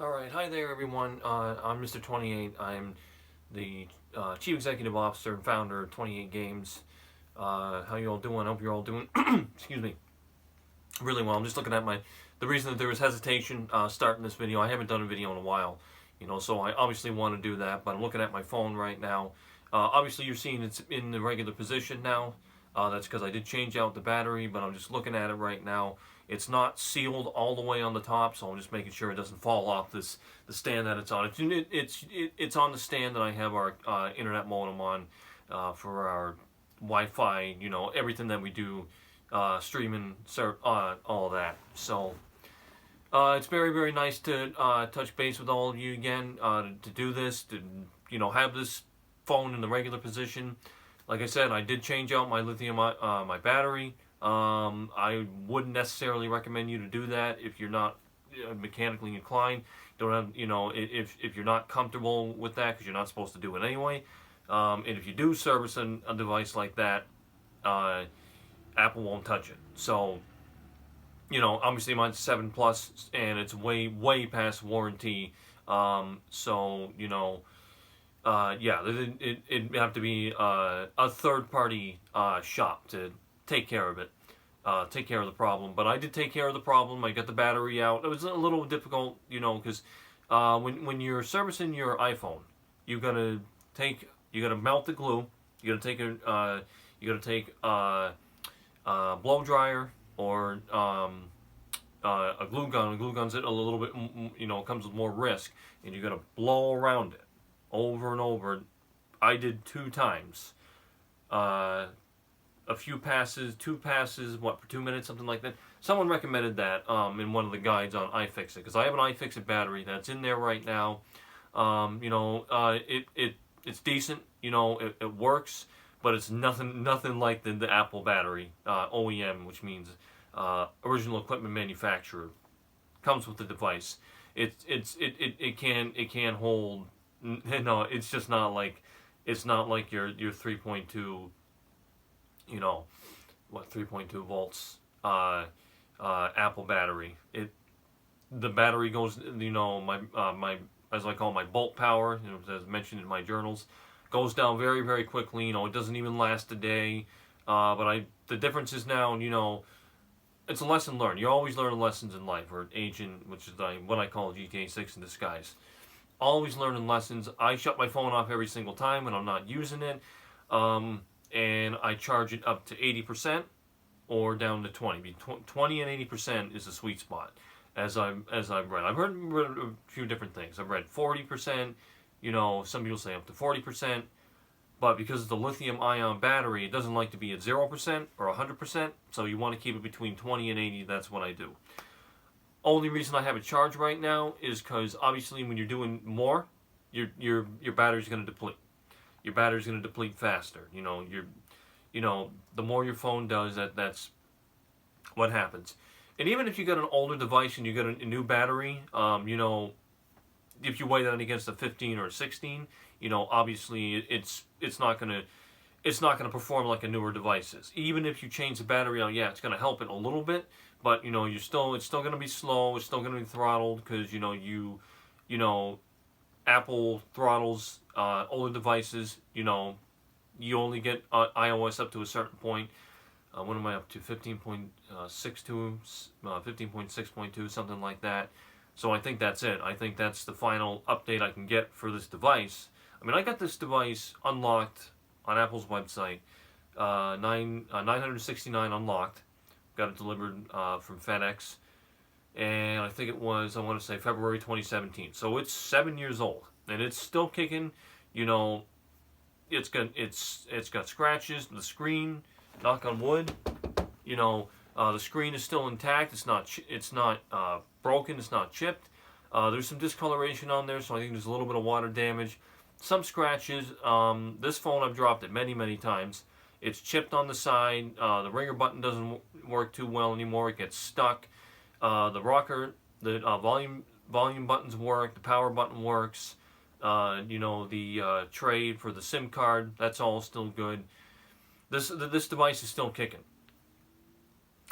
Alright, hi there everyone. I'm Mr. 28. I'm the Chief Executive Officer and founder of 28 Games. How you all doing? I hope you're all doing, excuse me, really well. I'm just looking at the reason that there was hesitation starting this video. I haven't done a video in a while, so I obviously want to do that, but I'm looking at my phone right now. Obviously you're seeing it's in the regular position now. That's because I did change out the battery, but I'm just looking at it right now. It's not sealed all the way on the top, so I'm just making sure it doesn't fall off the stand that it's on. It's on the stand that I have our internet modem on for our Wi-Fi. Everything that we do, streaming, all that. So it's very, very nice to touch base with all of you again, to do this, to have this phone in the regular position. Like I said, I did change out my lithium my battery. I wouldn't necessarily recommend you to do that if you're not mechanically inclined. Don't have, if you're not comfortable with that, because you're not supposed to do it anyway. And if you do service a device like that, Apple won't touch it. So, obviously mine's 7 plus, and it's way, way past warranty. So, yeah, it'd have to be a third-party shop to take care of it, take care of the problem. But I did take care of the problem. I got the battery out. It was a little difficult, because when you're servicing your iPhone, you gotta melt the glue. You gotta take a blow dryer or a glue gun. A glue gun's a little bit, comes with more risk, and you gotta blow around it over and over. I did 2 times. A few passes, 2 passes, for 2 minutes, something like that. Someone recommended that in one of the guides on iFixit, because I have an iFixit battery that's in there right now. It's decent. It works, but it's nothing like the Apple battery, OEM, which means original equipment manufacturer. Comes with the device. It can hold. No, it's just not like, your 3.2, 3.2 volts Apple battery. The battery goes, my as I call my bolt power, as mentioned in my journals, goes down very, very quickly. It doesn't even last a day. But the difference is now, it's a lesson learned. You always learn lessons in life, or agent, which is what I call GTA 6 in disguise. Always learning lessons. I shut my phone off every single time when I'm not using it, and I charge it up to 80% or down to 20. 20 and 80% is a sweet spot, as I've read. I've read a few different things. I've read 40%. Some people say up to 40%, but because it's the lithium-ion battery, it doesn't like to be at 0% or 100%. So you want to keep it between 20 and 80. That's what I do. Only reason I have it charged right now is because obviously when you're doing more, your battery's going to deplete. Your battery's going to deplete faster. The more your phone does, that's what happens. And even if you got an older device and you got a new battery, if you weigh that against a 15 or a 16, obviously it's not going to perform like a newer device is. Even if you change the battery out, yeah, it's going to help it a little bit. But it's still going to be slow. It's still going to be throttled because Apple throttles older devices. You only get iOS up to a certain point. What am I up to? 15.62, 15.6.2, something like that. So I think that's it. I think that's the final update I can get for this device. I mean, I got this device unlocked on Apple's website, 969 unlocked. Got it delivered from FedEx, and I think it was, I want to say, February 2017. So it's 7 years old, and it's still kicking. It's got scratches. The screen, knock on wood, the screen is still intact. It's not broken. It's not chipped. There's some discoloration on there, so I think there's a little bit of water damage. Some scratches. This phone, I've dropped it many, many times. It's chipped on the side. The ringer button doesn't work too well anymore. It gets stuck. The rocker, the volume buttons work. The power button works. The tray for the SIM card, that's all still good. This device is still kicking.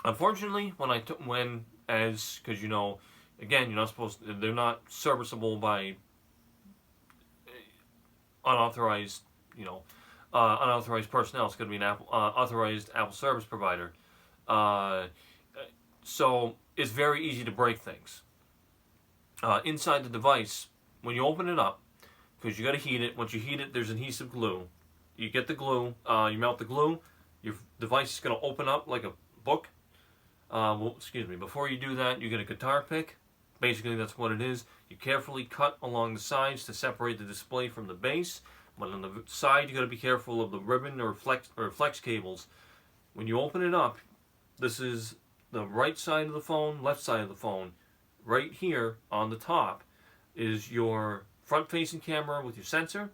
Unfortunately, because Again, you're not supposed to, they're not serviceable by unauthorized, you know, unauthorized personnel. It's going to be an authorized Apple service provider. Uh, so it's very easy to break things. Inside the device, when you open it up, because you got to heat it. Once you heat it, there's adhesive glue. You get the glue, you melt the glue, your device is going to open up like a book. Excuse me, before you do that, you get a guitar pick. Basically, that's what it is. You carefully cut along the sides to separate the display from the base. But on the side, you got to be careful of the ribbon or flex cables. When you open it up, this is the right side of the phone, left side of the phone. Right here on the top is your front-facing camera with your sensor.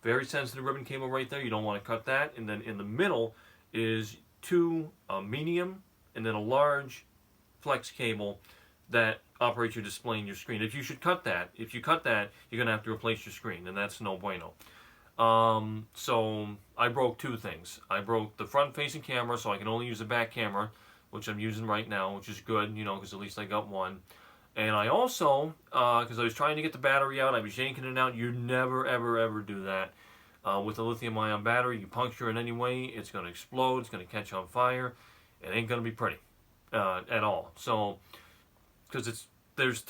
Very sensitive ribbon cable right there. You don't want to cut that. And then in the middle is two medium and then a large flex cable that operates your display and your screen. If you cut that, you're going to have to replace your screen, and that's no bueno. So I broke two things. I broke the front-facing camera, so I can only use the back camera, which I'm using right now, which is good, you know, because at least I got one. And I also, because I was trying to get the battery out, I was yanking it out. You never, ever, ever do that. With a lithium-ion battery, you puncture it anyway, it's going to explode, it's going to catch on fire. It ain't going to be pretty at all. So, because there's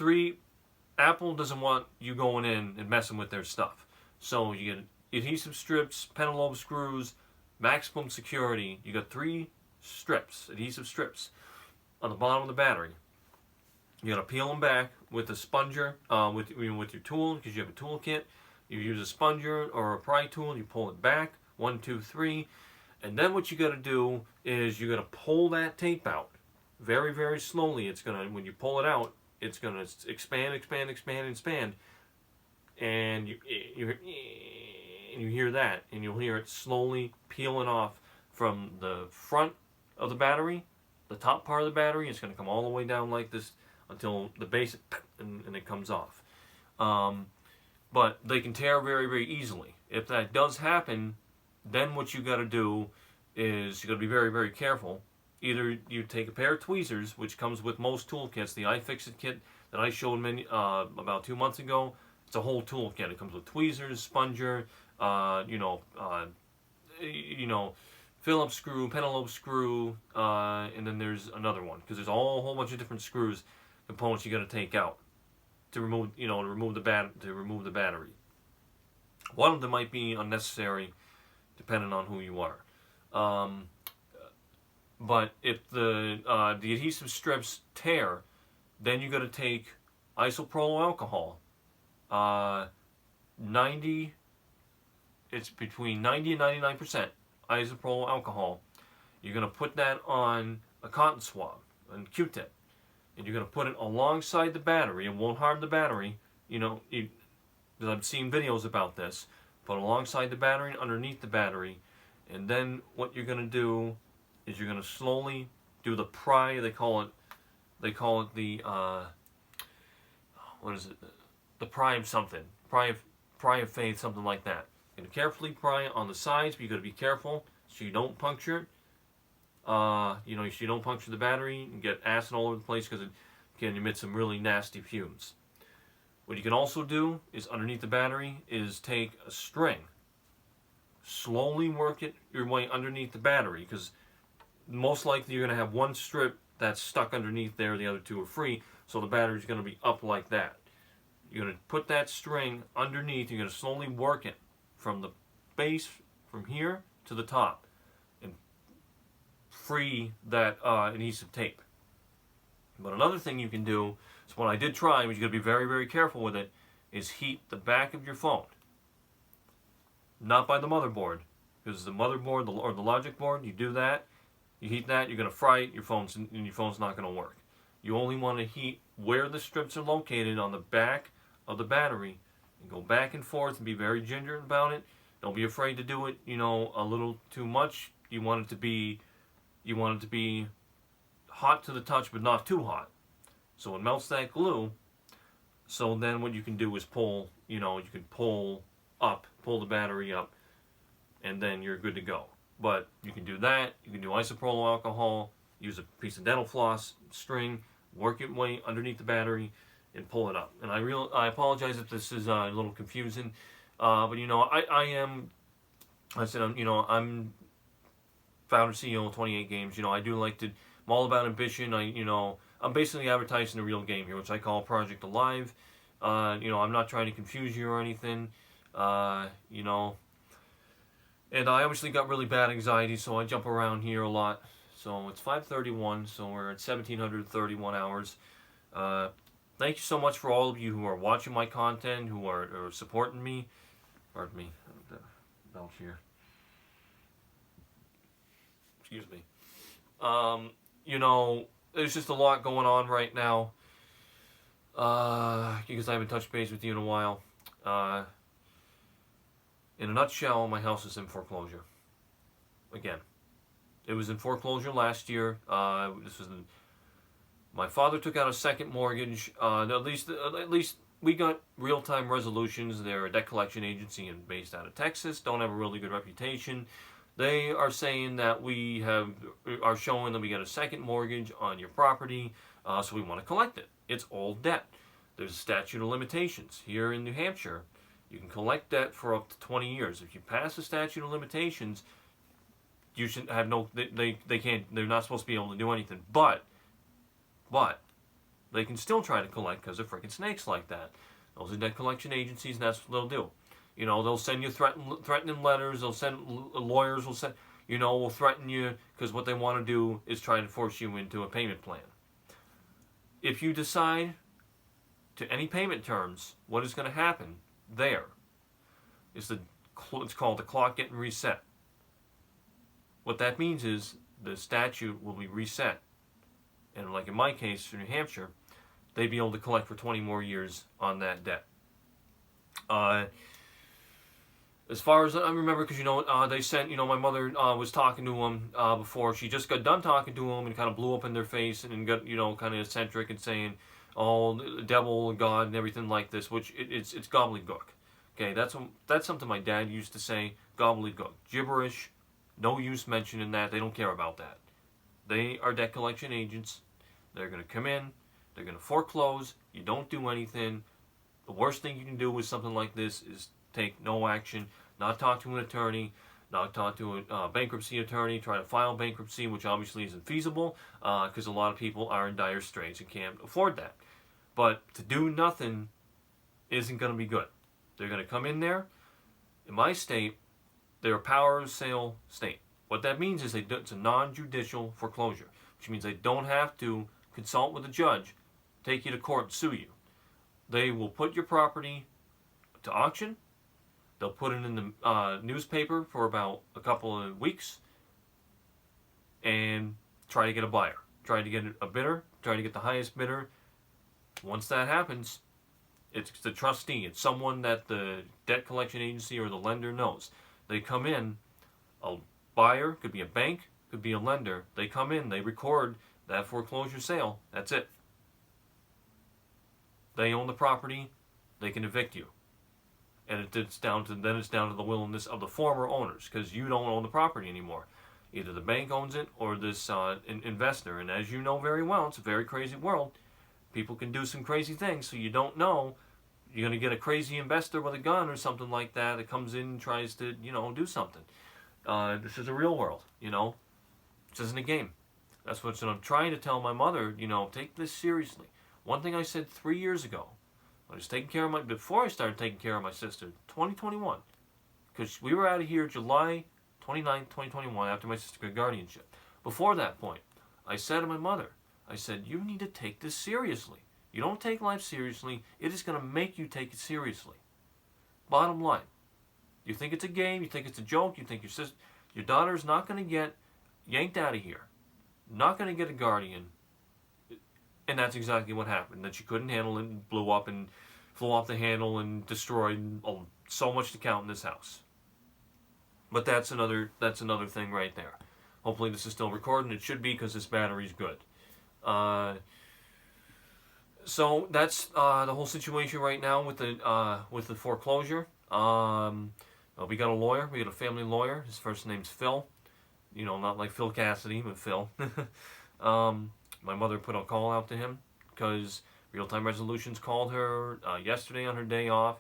Apple doesn't want you going in and messing with their stuff. So you get adhesive strips, pentalobe screws, maximum security. You got 3 strips, adhesive strips, on the bottom of the battery. You got to peel them back with a sponger, with your tool, because you have a tool kit. You use a sponger or a pry tool, you pull it back, 1, 2, 3. And then what you got to do is you got to pull that tape out very, very slowly. It's going to, when you pull it out, it's going to expand, and you hear that, and you'll hear it slowly peeling off from the front of the battery, the top part of the battery. It's going to come all the way down like this until the base, and it comes off. But they can tear very, very easily. If that does happen, then what you got to do is you got to be very, very careful. Either you take a pair of tweezers, which comes with most toolkits. The iFixit kit that I showed about 2 months ago, it's a whole toolkit. It comes with tweezers, sponger, Phillips screw, pentalobe screw, and then there's another one, because there's a whole bunch of different screws, components you got to take out to remove the battery. One of them might be unnecessary, depending on who you are. But if the adhesive strips tear, then you got to take isopropyl alcohol. It's between 90 and 99% isopropyl alcohol. You're going to put that on a cotton swab, a Q-tip, and you're going to put it alongside the battery. It won't harm the battery, because I've seen videos about this. Put alongside the battery and underneath the battery, and then what you're going to do is you're going to slowly do the pry. They call it the what is it? The pry of something. Pry of faith, something like that. You're going to carefully pry it on the sides, but you got to be careful so you don't puncture it. So you don't puncture the battery and get acid all over the place, because it can emit some really nasty fumes. What you can also do is underneath the battery is take a string, slowly work it your way underneath the battery, because most likely you're going to have one strip that's stuck underneath there, the other two are free, so the battery's going to be up like that. You're going to put that string underneath, you're going to slowly work it from the base, from here to the top, and free that adhesive tape. But another thing you can do, so what I did try, which you got to be very, very careful with it, is heat the back of your phone. Not by the motherboard, because the motherboard or the logic board, you do that, you heat that, you're going to fry it, your phone's not going to work. You only want to heat where the strips are located on the back of the battery, and go back and forth and be very ginger about it. Don't be afraid to do it, a little too much. You want it to be hot to the touch, but not too hot, so it melts that glue. So then what you can do is pull the battery up, and then you're good to go. But you can do that. You can do isopropyl alcohol, use a piece of dental floss, string, work your way underneath the battery, and pull it up. And I apologize if this is a little confusing, but I'm founder CEO of 28 Games. I do like to. I'm all about ambition. I'm basically advertising the real game here, which I call Project Alive. I'm not trying to confuse you or anything. And I obviously got really bad anxiety, so I jump around here a lot. So it's 5:31, so we're at 1,731 hours. Thank you so much for all of you who are watching my content, who are supporting me. Pardon me, belch here. Excuse me. There's just a lot going on right now. Because I haven't touched base with you in a while. In a nutshell, my house is in foreclosure. Again, it was in foreclosure last year. My father took out a second mortgage. At least we got real-time resolutions. They're a debt collection agency and based out of Texas. Don't have a really good reputation. They are saying that are showing that we got a second mortgage on your property, so we want to collect it. It's old debt. There's a statute of limitations here in New Hampshire. You can collect debt for up to 20 years. If you pass the statute of limitations, you should have they can't, they're not supposed to be able to do anything. But they can still try to collect because they're freaking snakes like that. Those are debt collection agencies, and that's what they'll do. They'll send you threatening letters. They'll send lawyers. Will threaten you because what they want to do is try to force you into a payment plan. If you decide to any payment terms, what is going to happen there is it's called the clock getting reset. What that means is the statute will be reset. And like in my case for New Hampshire, they'd be able to collect for 20 more years on that debt. As far as I remember, because they sent, my mother was talking to him before. She just got done talking to him and kind of blew up in their face and got, kind of eccentric and saying, oh, the devil and God and everything like this, which it's gobbledygook. Okay, that's something my dad used to say, gobbledygook. Gibberish, no use mentioning that. They don't care about that. They are debt collection agents. They're going to come in. They're going to foreclose. You don't do anything. The worst thing you can do with something like this is take no action, not talk to an attorney, not talk to a bankruptcy attorney, try to file bankruptcy, which obviously isn't feasible because a lot of people are in dire straits and can't afford that. But to do nothing isn't going to be good. They're going to come in there. In my state, they're a power of sale state. What that means is it's a non-judicial foreclosure, which means they don't have to consult with a judge, take you to court and sue you. They will put your property to auction. They'll put it in the newspaper for about a couple of weeks and try to get a buyer. Try to get a bidder. Try to get the highest bidder. Once that happens, it's the trustee. It's someone that the debt collection agency or the lender knows. They come in, a buyer, could be a bank, could be a lender. They come in, they record that foreclosure sale. That's it. They own the property. They can evict you. And it's down to the willingness of the former owners because you don't own the property anymore. Either the bank owns it or this investor. And as you know very well, it's a very crazy world. People can do some crazy things, so you don't know. You're going to get a crazy investor with a gun or something like that that comes in and tries to, do something. This is a real world, This isn't a game. That's what I'm trying to tell my mother, take this seriously. One thing I said 3 years ago, I was taking care of before I started taking care of my sister, 2021, because we were out of here July 29th, 2021, after my sister got guardianship. Before that point, I said to my mother, I said, you need to take this seriously. You don't take life seriously, it is going to make you take it seriously. Bottom line, you think it's a game, you think it's a joke, you think your daughter's not going to get yanked out of here, not going to get a guardian. And that's exactly what happened. That she couldn't handle it and blew up and flew off the handle and destroyed so much to count in this house. But that's another thing right there. Hopefully this is still recording. It should be because this battery's good. So that's the whole situation right now with the foreclosure. We got a lawyer. We got a family lawyer. His first name's Phil. Not like Phil Cassidy, but Phil. My mother put a call out to him because Real Time Resolutions called her yesterday on her day off.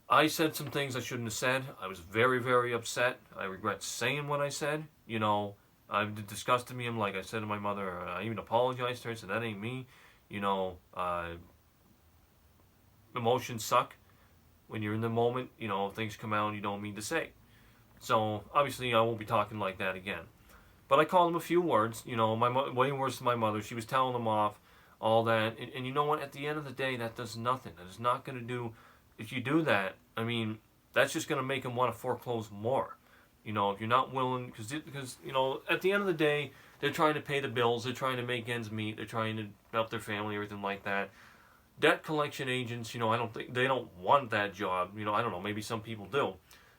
I said some things I shouldn't have said. I was very, very upset. I regret saying what I said. It disgusted me. Like I said to my mother, I even apologized to her. I said, that ain't me. You know, emotions suck. When you're in the moment, things come out you don't mean to say. So, obviously, I won't be talking like that again. But I called him a few words, way worse than my mother. She was telling him off, all that. And you know what? At the end of the day, that does nothing. That is not going to do. If you do that, I mean, that's just going to make him want to foreclose more. If you're not willing, because at the end of the day, they're trying to pay the bills. They're trying to make ends meet. They're trying to help their family, everything like that. Debt collection agents, I don't think they don't want that job. I don't know. Maybe some people do.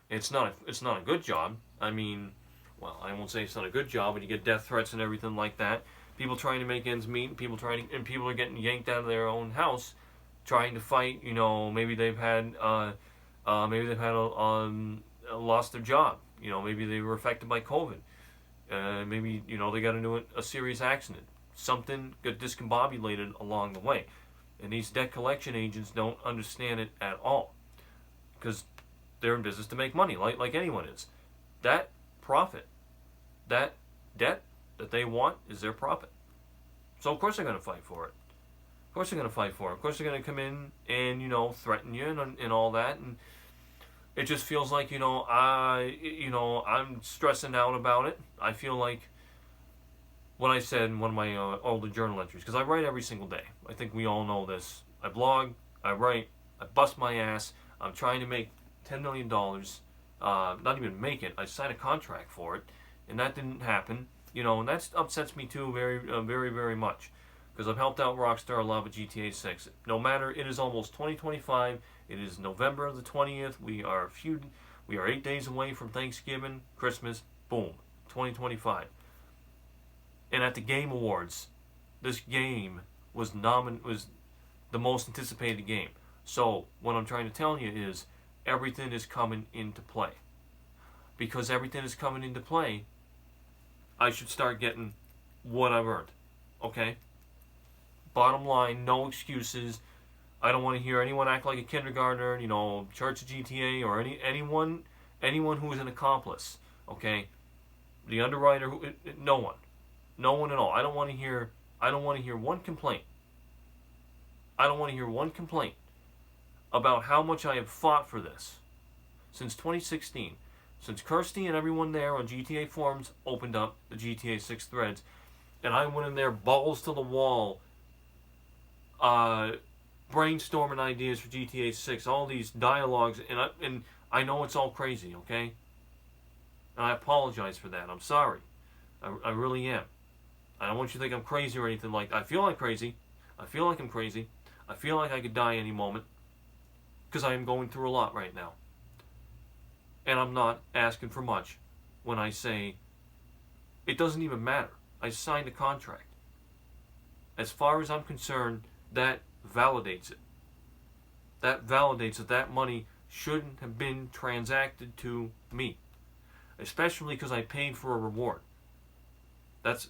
It's not a good job. I mean, well, I won't say it's not a good job when you get death threats and everything like that. People trying to make ends meet, and people are getting yanked out of their own house, trying to fight. Maybe they've had lost their job. Maybe they were affected by COVID. Maybe they got into a serious accident. Something got discombobulated along the way, and these debt collection agents don't understand it at all, because they're in business to make money, like anyone is. That profit, that debt that they want is their profit. So of course they're going to fight for it. Of course they're going to fight for it. Of course they're going to come in and threaten you and all that. And it just feels like I'm stressing out about it. I feel like what I said in one of my older journal entries, because I write every single day. I think we all know this. I blog, I write, I bust my ass. I'm trying to make $10 million. Not even make it. I signed a contract for it, and that didn't happen. And that upsets me too, very, very, very much, because I've helped out Rockstar a lot with GTA 6. No matter, it is almost 2025. It is November the 20th. We are 8 days away from Thanksgiving, Christmas. Boom, 2025. And at the Game Awards, this game was the most anticipated game. So what I'm trying to tell you is everything is coming into play. Because everything is coming into play, I should start getting what I've earned. Okay? Bottom line, no excuses. I don't want to hear anyone act like a kindergartner, Church of GTA, or anyone who is an accomplice. Okay? The underwriter, no one. No one at all. I don't want to hear one complaint. I don't want to hear one complaint about how much I have fought for this since 2016. Since Kirsty and everyone there on GTA forums opened up the GTA 6 threads, and I went in there balls to the wall, brainstorming ideas for GTA 6, all these dialogues, and I know it's all crazy, okay? And I apologize for that. I'm sorry. I really am. I don't want you to think I'm crazy or anything like that. I feel like crazy. I feel like I'm crazy. I feel like I could die any moment, because I am going through a lot right now. And I'm not asking for much when I say it doesn't even matter. I signed a contract. As far as I'm concerned, that validates it. That validates that money shouldn't have been transacted to me. Especially because I paid for a reward. That's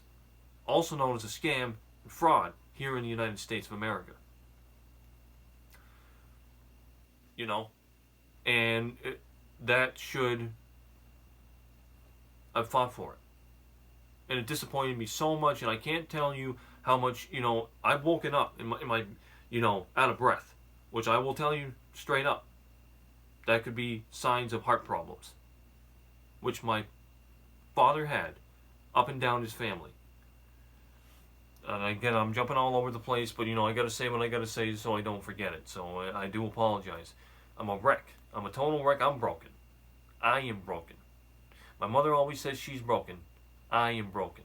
also known as a scam and fraud here in the United States of America. And that should, I've fought for it. And it disappointed me so much, and I can't tell you how much, I've woken up in my out of breath, which I will tell you straight up. That could be signs of heart problems, which my father had up and down his family. And again, I'm jumping all over the place, but I gotta say what I gotta say so I don't forget it. So I do apologize. I'm a wreck. I'm a total wreck. I'm broken. I am broken. My mother always says she's broken. I am broken.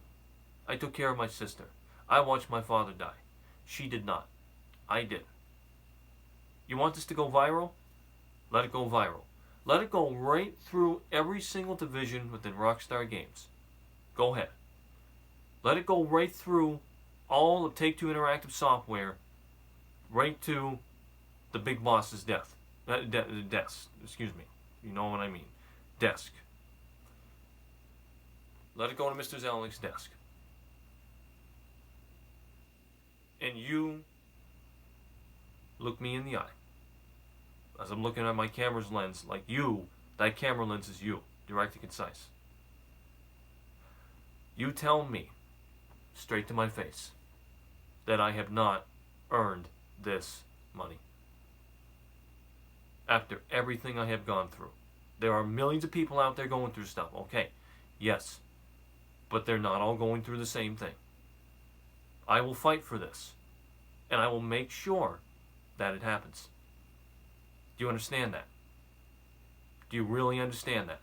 I took care of my sister. I watched my father die. She did not. I did. You want this to go viral? Let it go viral. Let it go right through every single division within Rockstar Games. Go ahead. Let it go right through all of Take-Two Interactive Software, right to the big boss's desk. Excuse me. You know what I mean. Desk. Let it go to Mr. Zelnick's desk. And you look me in the eye. As I'm looking at my camera's lens, like you, that camera lens is you, direct and concise. You tell me, straight to my face, that I have not earned this money. After everything I have gone through. There are millions of people out there going through stuff, okay, yes, but they're not all going through the same thing. I will fight for this, and I will make sure that it happens. Do you understand that? Do you really understand that?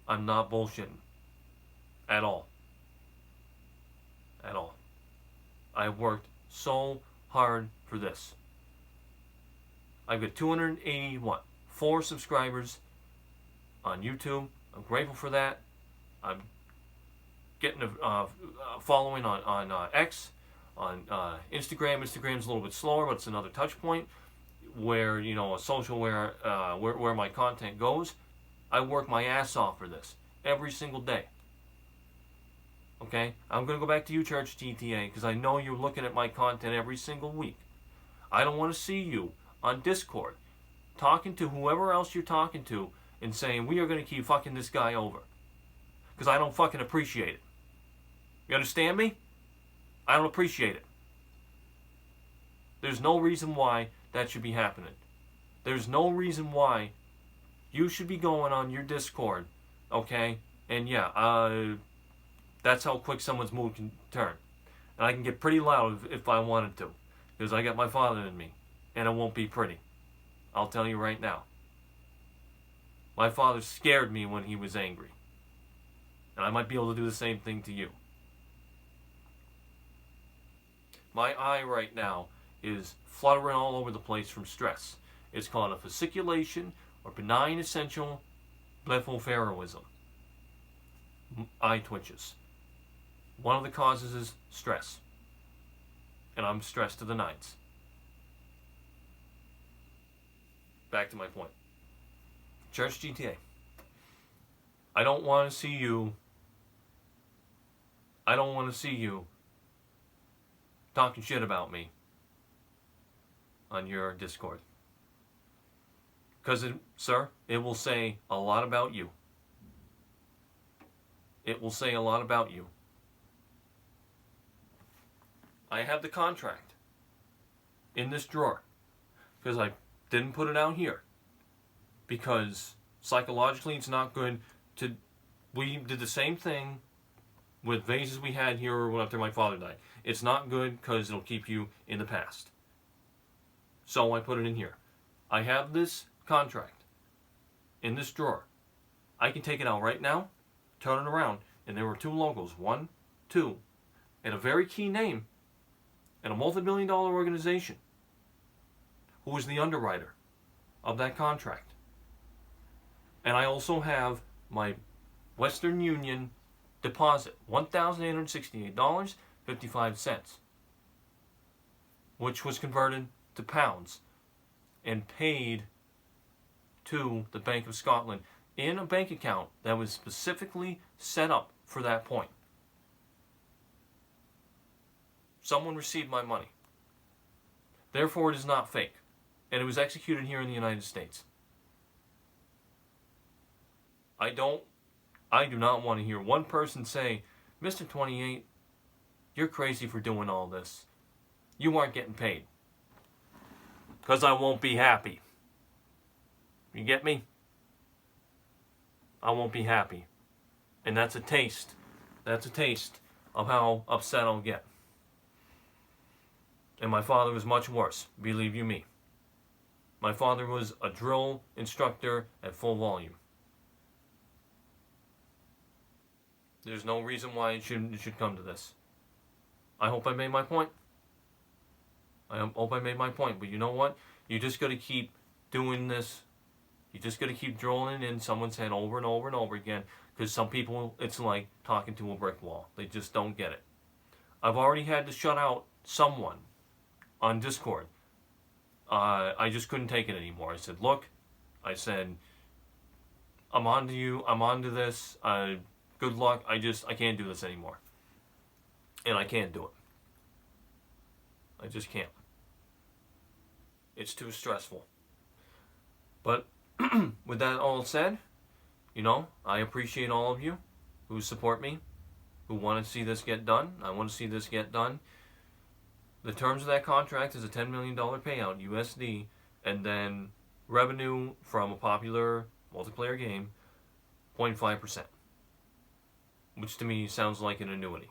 I'm not bullshitting. At all. At all. I've worked so hard for this. I've got 4 subscribers on YouTube. I'm grateful for that. I'm getting a following on X, on Instagram. Instagram's a little bit slower, but it's another touch point where, you know, a social where my content goes. I work my ass off for this every single day. Okay? I'm going to go back to you, Church GTA, because I know you're looking at my content every single week. I don't want to see you on Discord talking to whoever else you're talking to and saying, we are going to keep fucking this guy over. Because I don't fucking appreciate it. You understand me? I don't appreciate it. There's no reason why that should be happening. There's no reason why you should be going on your Discord, okay? And yeah, that's how quick someone's mood can turn. And I can get pretty loud if I wanted to. Because I got my father in me. And it won't be pretty. I'll tell you right now. My father scared me when he was angry. And I might be able to do the same thing to you. My eye right now is fluttering all over the place from stress. It's called a fasciculation or benign essential blepharopharism. Eye twitches. One of the causes is stress. And I'm stressed to the nines. Back to my point. Church GTA. I don't want to see you talking shit about me on your Discord. Because, sir, it will say a lot about you. It will say a lot about you. I have the contract in this drawer because I didn't put it out here because psychologically it's not good to... We did the same thing with vases we had here after my father died. It's not good because it'll keep you in the past. So I put it in here. I have this contract in this drawer. I can take it out right now, turn it around, and there were 2 logos, 1, 2, and a very key name, and a multi-million-dollar organization who was the underwriter of that contract. And I also have my Western Union deposit, $1,868.55, which was converted to pounds and paid to the Bank of Scotland in a bank account that was specifically set up for that point. Someone received my money. Therefore, it is not fake. And it was executed here in the United States. I do not want to hear one person say, Mr. 28, you're crazy for doing all this. You aren't getting paid. Because I won't be happy. You get me? I won't be happy. And that's a taste. That's a taste of how upset I'll get. And my father was much worse, believe you me. My father was a drill instructor at full volume. There's no reason why it should come to this. I hope I made my point. I hope I made my point. But you know what? You just got to keep doing this. You just got to keep drilling in someone's head over and over and over again. Because some people, it's like talking to a brick wall. They just don't get it. I've already had to shut out someone on Discord. I just couldn't take it anymore. I said, look, I said, I'm on to you. I'm on to this. Good luck. I can't do this anymore. And I can't do it. I just can't. It's too stressful. But with that all said, I appreciate all of you who support me, who want to see this get done. I want to see this get done. The terms of that contract is a $10 million payout USD, and then revenue from a popular multiplayer game, 0.5%, which to me sounds like an annuity.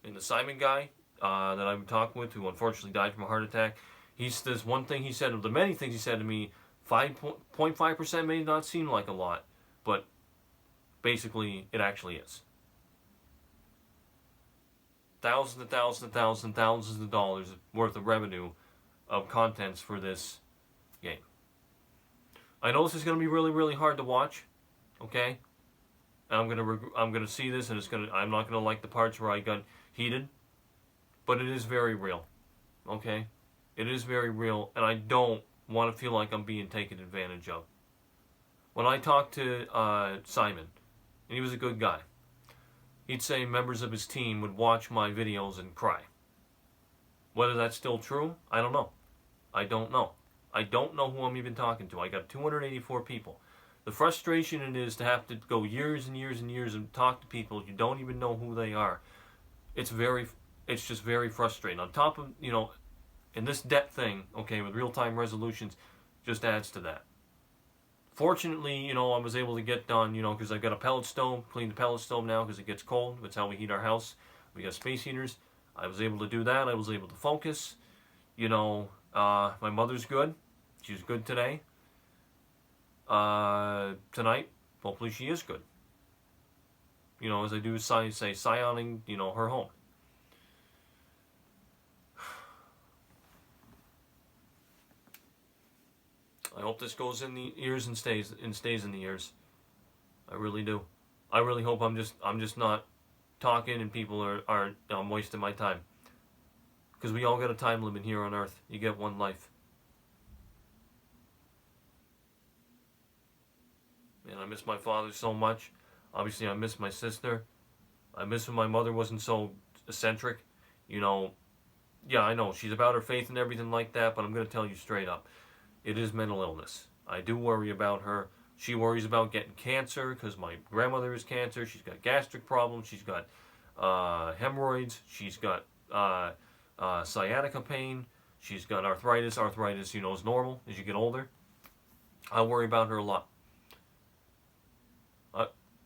And the Simon guy that I've been talking with, who unfortunately died from a heart attack, there's one thing he said, of the many things he said to me, 5.5% may not seem like a lot, but basically it actually is. Thousands and thousands and thousands and thousands of dollars worth of revenue of contents for this game. I know this is going to be really, really hard to watch, okay? And I'm gonna see this, and I'm not gonna like the parts where I got heated, but it is very real, okay? It is very real, and I don't want to feel like I'm being taken advantage of. When I talked to Simon, and he was a good guy, he'd say members of his team would watch my videos and cry. Whether that's still true, I don't know. I don't know. I don't know who I'm even talking to. I got 284 people. The frustration it is to have to go years and years and years and talk to people you don't even know who they are. It's just very frustrating. On top of, and this debt thing, okay, with real-time resolutions, just adds to that. Fortunately, I was able to get done, because I've got a pellet stove, clean the pellet stove now because it gets cold. That's how we heat our house. We got space heaters. I was able to do that. I was able to focus. My mother's good. She's good today. Tonight, hopefully she is good. As I do say, psioning, her home. I hope this goes in the ears and stays in the ears. I really do. I really hope I'm just not talking and people are wasting my time. Because we all got a time limit here on Earth. You get one life. And I miss my father so much. Obviously, I miss my sister. I miss when my mother wasn't so eccentric. Yeah, I know, she's about her faith and everything like that, but I'm going to tell you straight up. It is mental illness. I do worry about her. She worries about getting cancer because my grandmother has cancer. She's got gastric problems. She's got hemorrhoids. She's got sciatica pain. She's got arthritis. Arthritis, is normal as you get older. I worry about her a lot.